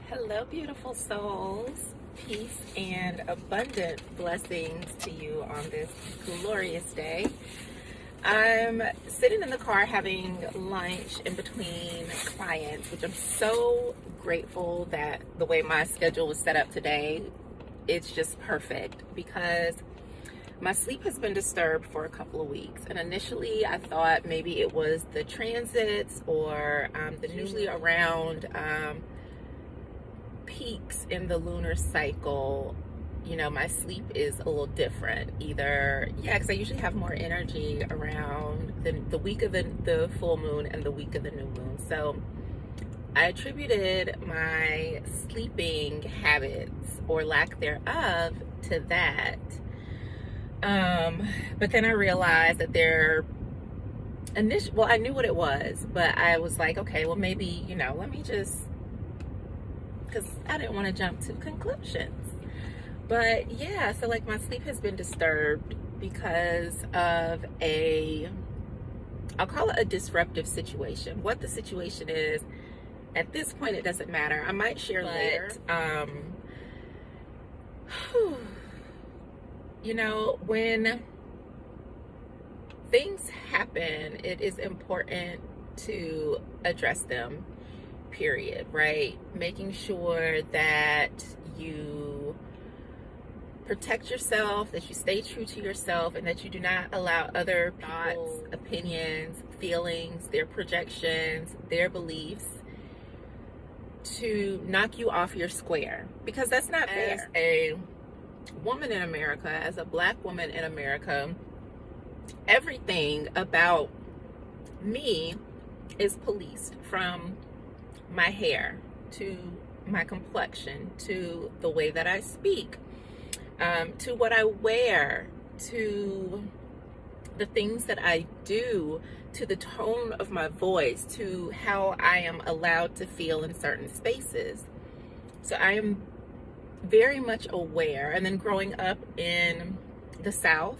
Hello, beautiful souls. Peace and abundant blessings to you on this glorious day. I'm sitting in the car having lunch in between clients, which I'm so grateful that the way my schedule was set up today, it's just perfect because my sleep has been disturbed for a couple of weeks. And initially I thought maybe it was the transits or usually around peaks in the lunar cycle, my sleep is a little different. Because I usually have more energy around the week of the full moon and the week of the new moon. So I attributed my sleeping habits or lack thereof to that. But then I realized that I knew what it was, but I was like, okay, well maybe, let me just, because I didn't want to jump to conclusions. But yeah, so like my sleep has been disturbed because of I'll call it a disruptive situation. What the situation is, at this point, it doesn't matter. I might share later. When things happen, it is important to address them, period, right? Making sure that you protect yourself, that you stay true to yourself, and that you do not allow other thoughts, opinions, feelings, their projections, their beliefs to knock you off your square, because that's not fair. As a woman in America, as a Black woman in America, everything about me is policed, from my hair to my complexion to the way that I speak, to what I wear, to the things that I do, to the tone of my voice, to how I am allowed to feel in certain spaces. So I am very much aware. And then growing up in the South,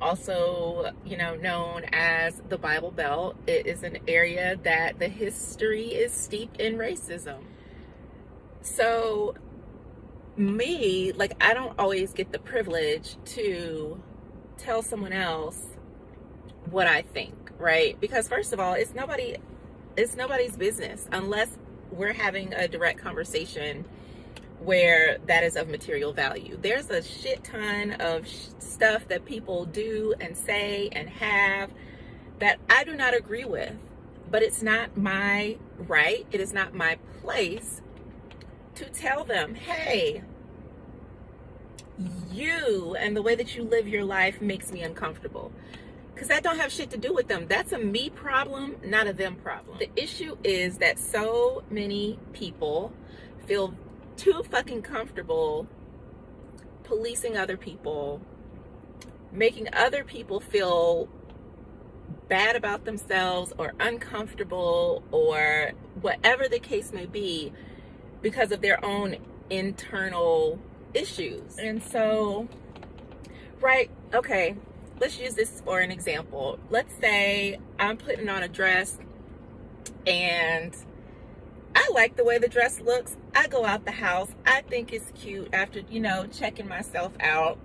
also, known as the Bible Belt, it is an area that the history is steeped in racism. So me, I don't always get the privilege to tell someone else what I think, right? Because first of all, it's nobody's business unless we're having a direct conversation where that is of material value. There's a shit ton of stuff that people do and say and have that I do not agree with, but it's not my right, it is not my place to tell them, hey, you and the way that you live your life makes me uncomfortable. Because that don't have shit to do with them. That's a me problem, not a them problem. The issue is that so many people feel too fucking comfortable policing other people, making other people feel bad about themselves or uncomfortable or whatever the case may be because of their own internal issues. And so, okay, let's use this for an example. Let's say I'm putting on a dress and I like the way the dress looks. I go out the house. I think it's cute after, checking myself out.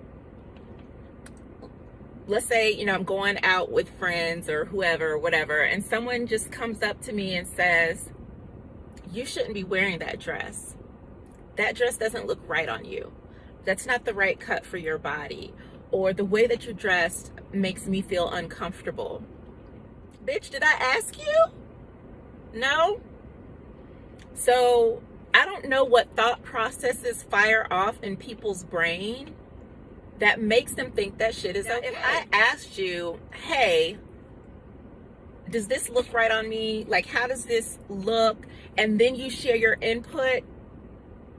Let's say, I'm going out with friends or whoever, whatever, and someone just comes up to me and says, you shouldn't be wearing that dress. That dress doesn't look right on you. That's not the right cut for your body. Or the way that you're dressed makes me feel uncomfortable. Bitch, did I ask you? No? So I don't know what thought processes fire off in people's brain that makes them think that shit is okay. If I asked you, hey, does this look right on me? How does this look? And then you share your input,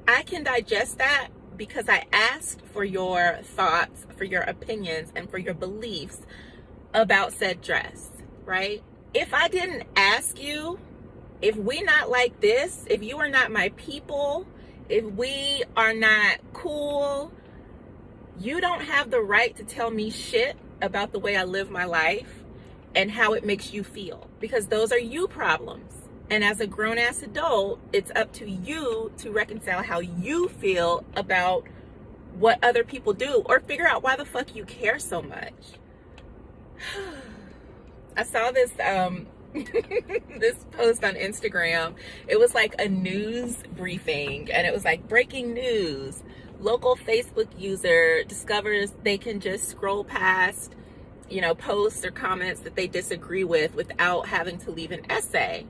I can digest that because I asked for your thoughts, for your opinions, and for your beliefs about said dress, right? If I didn't ask you, if we not like this, if you are not my people, if we are not cool, you don't have the right to tell me shit about the way I live my life and how it makes you feel, because those are you problems. And as a grown-ass adult, it's up to you to reconcile how you feel about what other people do, or figure out why the fuck you care so much. I saw this this post on Instagram. It was like a news briefing, and it was like, breaking news: local Facebook user discovers they can just scroll past, you know, posts or comments that they disagree with without having to leave an essay.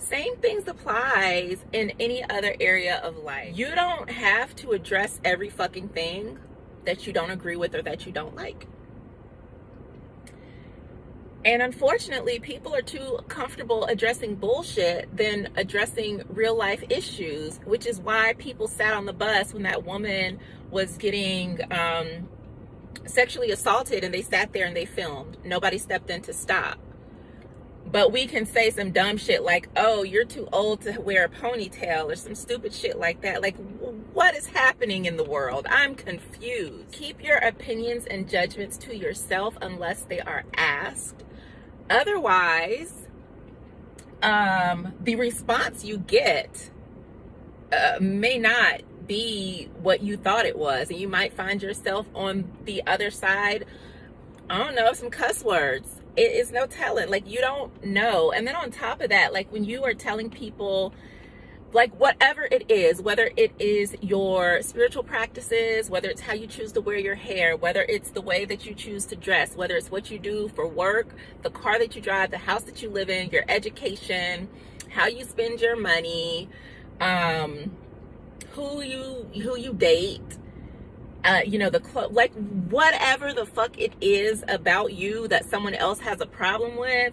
Same things applies in any other area of life. You don't have to address every fucking thing that you don't agree with or that you don't like. And unfortunately, people are too comfortable addressing bullshit than addressing real life issues, which is why people sat on the bus when that woman was getting sexually assaulted, and they sat there and they filmed. Nobody stepped in to stop. But we can say some dumb shit like, oh, you're too old to wear a ponytail, or some stupid shit like that. Like, what is happening in the world? I'm confused. Keep your opinions and judgments to yourself unless they are asked. Otherwise, the response you get may not be what you thought it was. And you might find yourself on the other side, I don't know, some cuss words. It is no telling. Like, you don't know. And then on top of that, like, when you are telling people, like, whatever it is, whether it is your spiritual practices, whether it's how you choose to wear your hair, whether it's the way that you choose to dress, whether it's what you do for work, the car that you drive, the house that you live in, your education, how you spend your money, who you date, you know, the club, like, whatever the fuck it is about you that someone else has a problem with,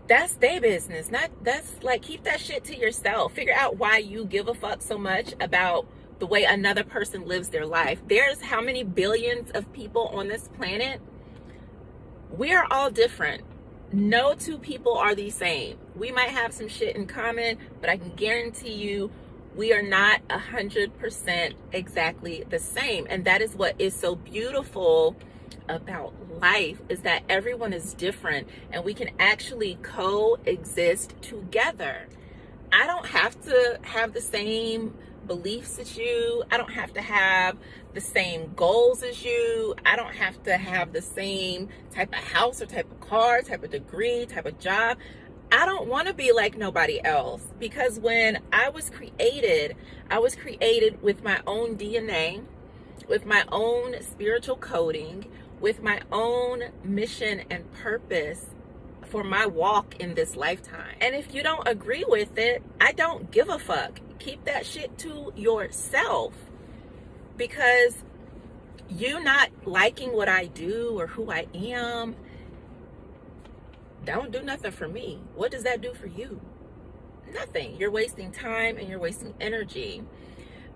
that's their business. That's like, keep that shit to yourself. Figure out why you give a fuck so much about the way another person lives their life. There's how many billions of people on this planet? We are all different. No two people are the same. We might have some shit in common, but I can guarantee you we are not 100% exactly the same. And that is what is so beautiful about life, is that everyone is different and we can actually coexist together. I don't have to have the same beliefs as you. I don't have to have the same goals as you. I don't have to have the same type of house or type of car, type of degree, type of job. I don't want to be like nobody else, because when I was created with my own DNA, with my own spiritual coding, with my own mission and purpose for my walk in this lifetime. And if you don't agree with it, I don't give a fuck. Keep that shit to yourself, because you not liking what I do or who I am don't do nothing for me. What does that do for you? Nothing. You're wasting time and you're wasting energy.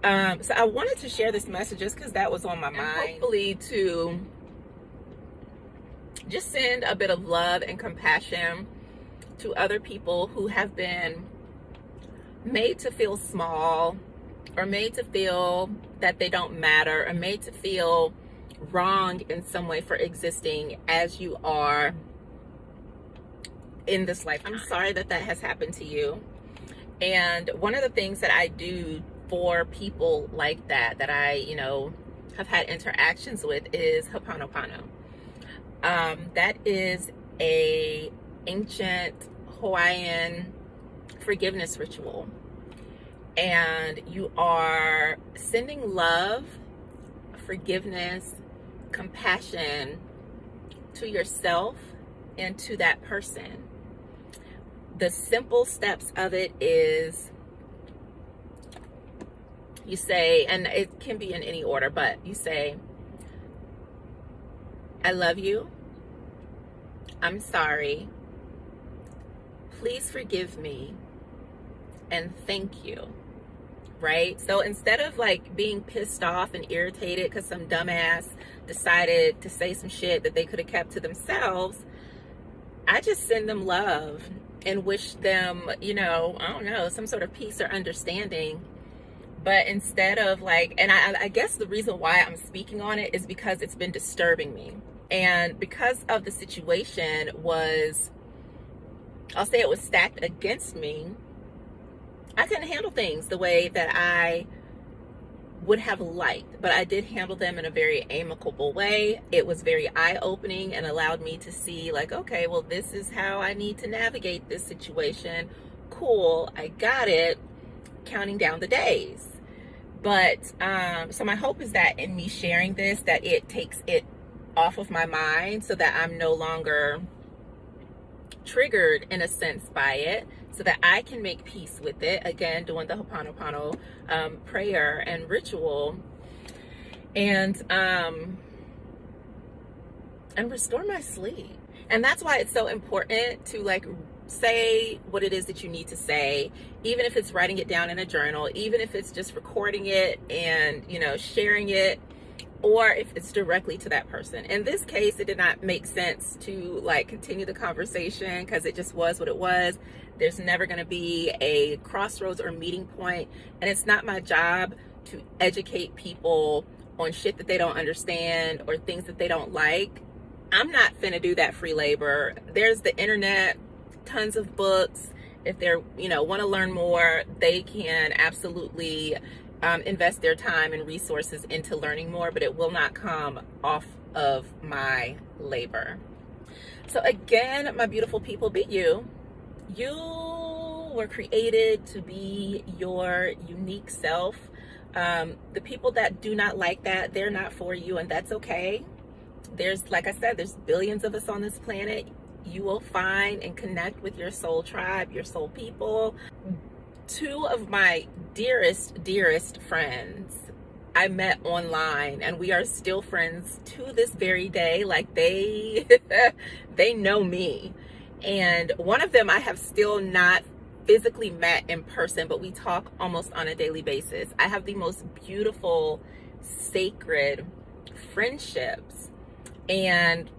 So I wanted to share this message just because that was on my mind. Hopefully to just send a bit of love and compassion to other people who have been made to feel small, or made to feel that they don't matter, or made to feel wrong in some way for existing as you are in this life. I'm sorry that that has happened to you. And one of the things that I do for people like that, that I, you know, have had interactions with, is Ho'oponopono. That is a ancient Hawaiian forgiveness ritual. And you are sending love, forgiveness, compassion to yourself and to that person. The simple steps of it is, you say, and it can be in any order, but you say, I love you. I'm sorry. Please forgive me. And thank you. Right? So instead of like being pissed off and irritated because some dumbass decided to say some shit that they could have kept to themselves, I just send them love and wish them, you know, I don't know, some sort of peace or understanding. But instead of like, and I guess the reason why I'm speaking on it is because it's been disturbing me. And because of the situation was I'll say it was stacked against me, I couldn't handle things the way that I would have liked, but I did handle them in a very amicable way. It was very eye-opening and allowed me to see, like, okay, well, this is how I need to navigate this situation. Cool, I got it. Counting down the days. But so my hope is that in me sharing this, that it takes it off of my mind so that I'm no longer triggered in a sense by it, so that I can make peace with it. Again, doing the Ho'oponopono prayer and ritual, and restore my sleep. And that's why it's so important to, like, say what it is that you need to say, even if it's writing it down in a journal, even if it's just recording it and, you know, sharing it, or if it's directly to that person. In this case, it did not make sense to, like, continue the conversation because it just was what it was. There's never going to be a crossroads or meeting point, and it's not my job to educate people on shit that they don't understand or things that they don't like. I'm not finna do that free labor. There's the internet, tons of books. If they're, you know, want to learn more, they can absolutely invest their time and resources into learning more, but it will not come off of my labor. So again, my beautiful people, be you. You were created to be your unique self. The people that do not like that, they're not for you, and that's okay. There's, like I said, there's billions of us on this planet. You will find and connect with your soul tribe, your soul people. Two of my dearest friends I met online, and we are still friends to this very day. Like, they know me. And one of them I have still not physically met in person, but we talk almost on a daily basis. I have the most beautiful, sacred friendships. And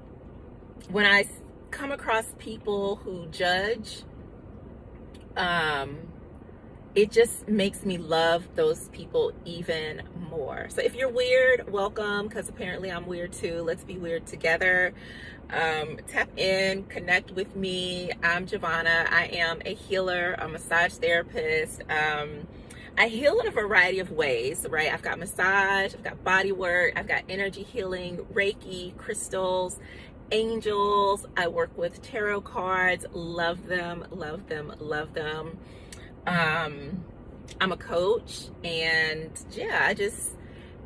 when I come across people who judge, it just makes me love those people even more. So if you're weird, welcome, because apparently I'm weird too. Let's be weird together. Tap in, connect with me. I'm Giovanna. I am a healer, a massage therapist. I heal in a variety of ways, right? I've got massage, I've got body work, I've got energy healing, Reiki, crystals, angels. I work with tarot cards. Love them, love them, love them. I'm a coach, and yeah, I just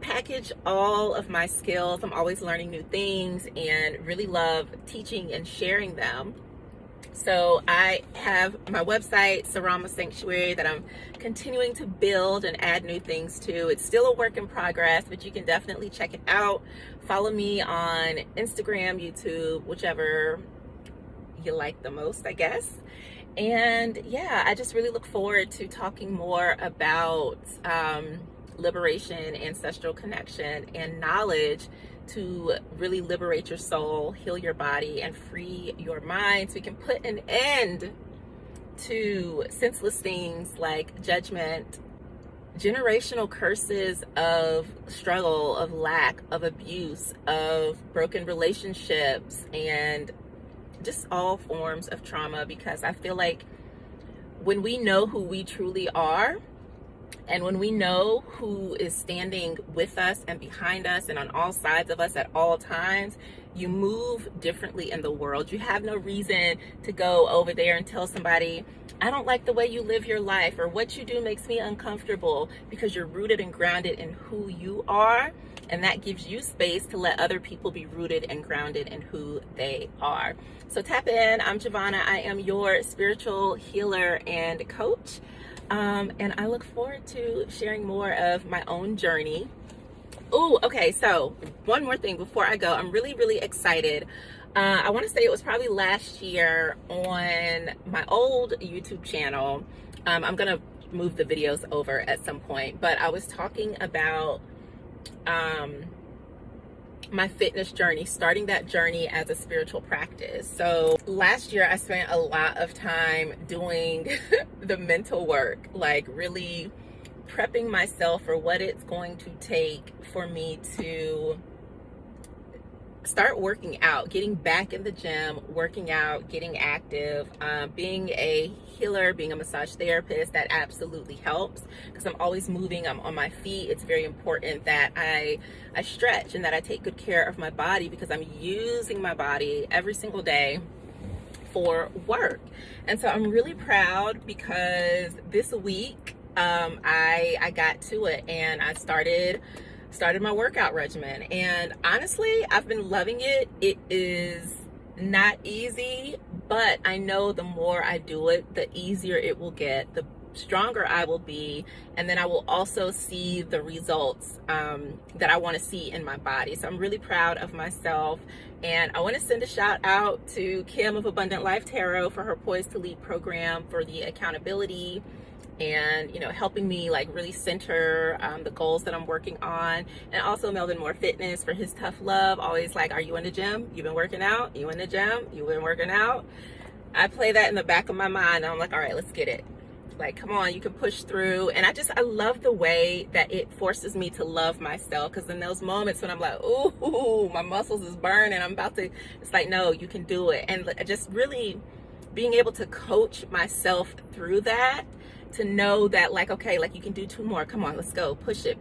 package all of my skills. I'm always learning new things and really love teaching and sharing them. So I have my website, Sarama Sanctuary, that I'm continuing to build and add new things to. It's still a work in progress, but you can definitely check it out. Follow me on Instagram, YouTube, whichever you like the most, I guess. And yeah, I just really look forward to talking more about liberation, ancestral connection, and knowledge to really liberate your soul, heal your body, and free your mind, so we can put an end to senseless things like judgment, generational curses of struggle, of lack, of abuse, of broken relationships, and just all forms of trauma. Because I feel like when we know who we truly are, and when we know who is standing with us and behind us and on all sides of us at all times, you move differently in the world. You have no reason to go over there and tell somebody, I don't like the way you live your life, or what you do makes me uncomfortable, because you're rooted and grounded in who you are. And that gives you space to let other people be rooted and grounded in who they are. So tap in. I'm Giovanna. I am your spiritual healer and coach. And I look forward to sharing more of my own journey. Oh, okay. So one more thing before I go. I'm really, really excited. I want to say it was probably last year on my old YouTube channel. I'm going to move the videos over at some point, but I was talking about my fitness journey, starting that journey as a spiritual practice. So last year I spent a lot of time doing the mental work, like really prepping myself for what it's going to take for me to start working out, getting back in the gym, working out, getting active, being a healer, being a massage therapist. That absolutely helps because I'm always moving. I'm on my feet. It's very important that I stretch and that I take good care of my body because I'm using my body every single day for work. And so I'm really proud because this week I got to it and I started my workout regimen, and honestly I've been loving it. It is not easy, but I know the more I do it, the easier it will get, the stronger I will be, and then I will also see the results that I want to see in my body. So I'm really proud of myself, and I want to send a shout out to Kim of Abundant Life Tarot for her Poised to Lead program, for the accountability and helping me like really center the goals that I'm working on. And also Melvin Moore Fitness for his tough love, always like, are you in the gym? You've been working out? You in the gym? You been working out? I play that in the back of my mind, and I'm like, all right, let's get it. Like, come on, you can push through. And I love the way that it forces me to love myself, because in those moments when I'm like, ooh, my muscles is burning, I'm about to, it's like, no, you can do it. And just really being able to coach myself through that, to know that like, okay, like you can do 2 more, come on, let's go, push it.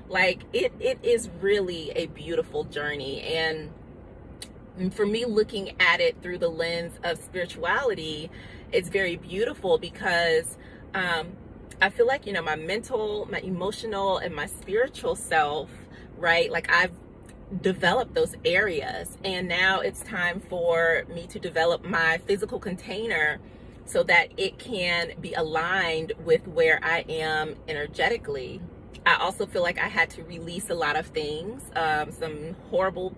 Like it is really a beautiful journey. And for me, looking at it through the lens of spirituality, it's very beautiful because I feel like, my mental, my emotional, and my spiritual self, right? Like I've developed those areas, and now it's time for me to develop my physical container so that it can be aligned with where I am energetically. I also feel like I had to release a lot of things, some horrible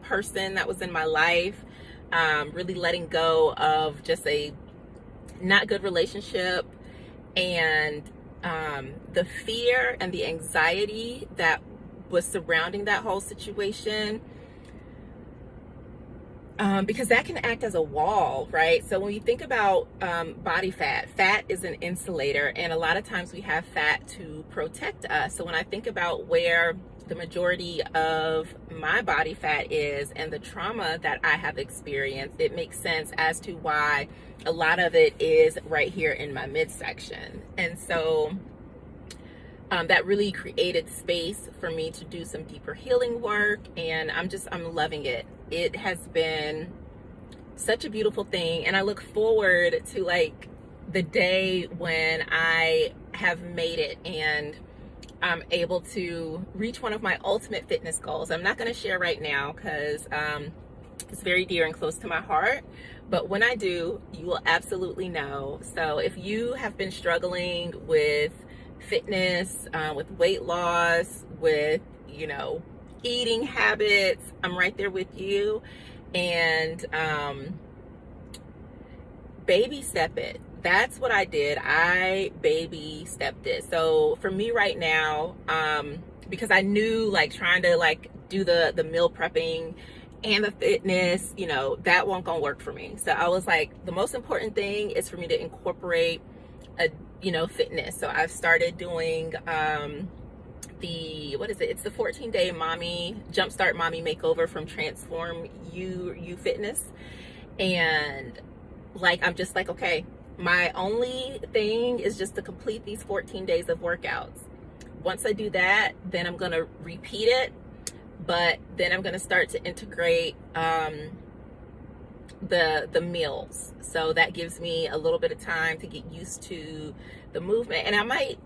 person that was in my life, really letting go of just a not good relationship, and the fear and the anxiety that was surrounding that whole situation, because that can act as a wall, right? So when you think about body fat is an insulator, and a lot of times we have fat to protect us. So when I think about where the majority of my body fat is and the trauma that I have experienced, it makes sense as to why a lot of it is right here in my midsection. And so that really created space for me to do some deeper healing work, and I'm loving it. It has been such a beautiful thing, and I look forward to like the day when I have made it and I'm able to reach one of my ultimate fitness goals. I'm not going to share right now because it's very dear and close to my heart, but when I do, you will absolutely know. So if you have been struggling with fitness, with weight loss, with eating habits, I'm right there with you. And baby step it. That's what I did. I baby stepped it. So for me right now, because I knew like trying to like do the meal prepping and the fitness, that won't gonna work for me. So I was like, the most important thing is for me to incorporate fitness. So I've started doing it's the 14-day mommy jumpstart mommy makeover from Transform You Fitness. And like, I'm just like, okay, my only thing is just to complete these 14 days of workouts. Once I do that, then I'm gonna repeat it, but then I'm gonna start to integrate the meals. So that gives me a little bit of time to get used to the movement. And I might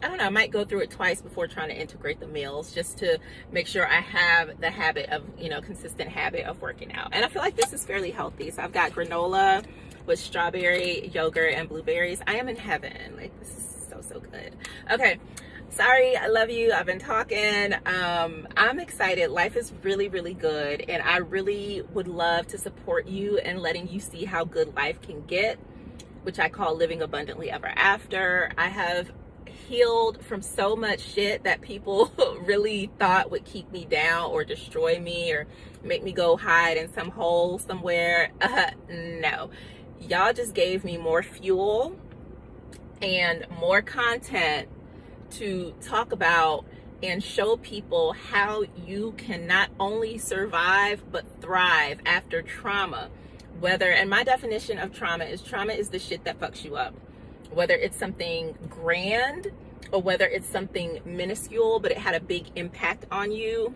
I might go through it twice before trying to integrate the meals, just to make sure I have the habit of, consistent habit of working out. And I feel like this is fairly healthy. So I've got granola with strawberry, yogurt, and blueberries. I am in heaven. Like, this is so good. Okay. Sorry, I love you. I've been talking. I'm excited. Life is really, really good. And I really would love to support you in letting you see how good life can get, which I call living abundantly ever after. I have healed from so much shit that people really thought would keep me down or destroy me or make me go hide in some hole somewhere. No. Y'all just gave me more fuel and more content to talk about and show people how you can not only survive but thrive after trauma. And my definition of trauma is the shit that fucks you up. Whether it's something grand or whether it's something minuscule, but it had a big impact on you.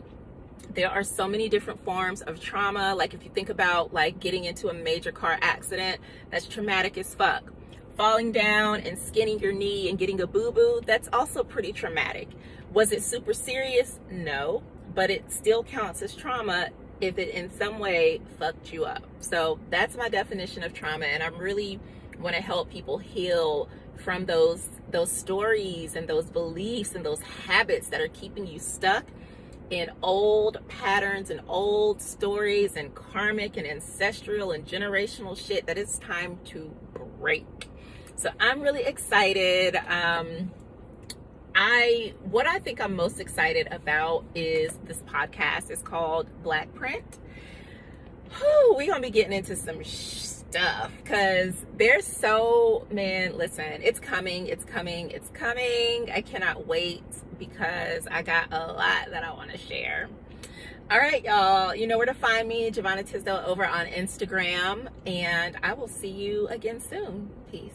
There are so many different forms of trauma. Like if you think about like getting into a major car accident, that's traumatic as fuck. Falling down and skinning your knee and getting a boo-boo, that's also pretty traumatic. Was it super serious? No, but it still counts as trauma if it in some way fucked you up. So that's my definition of trauma, and I really want to help people heal from those stories and those beliefs and those habits that are keeping you stuck in old patterns and old stories and karmic and ancestral and generational shit that it's time to break. So I'm really excited. What I think I'm most excited about is this podcast. It's called Black Print. We're gonna be getting into some stuff because listen, it's coming. I cannot wait because I got a lot that I want to share. All right, y'all, you know where to find me, Giovanna Tisdale over on Instagram, and I will see you again soon. Peace.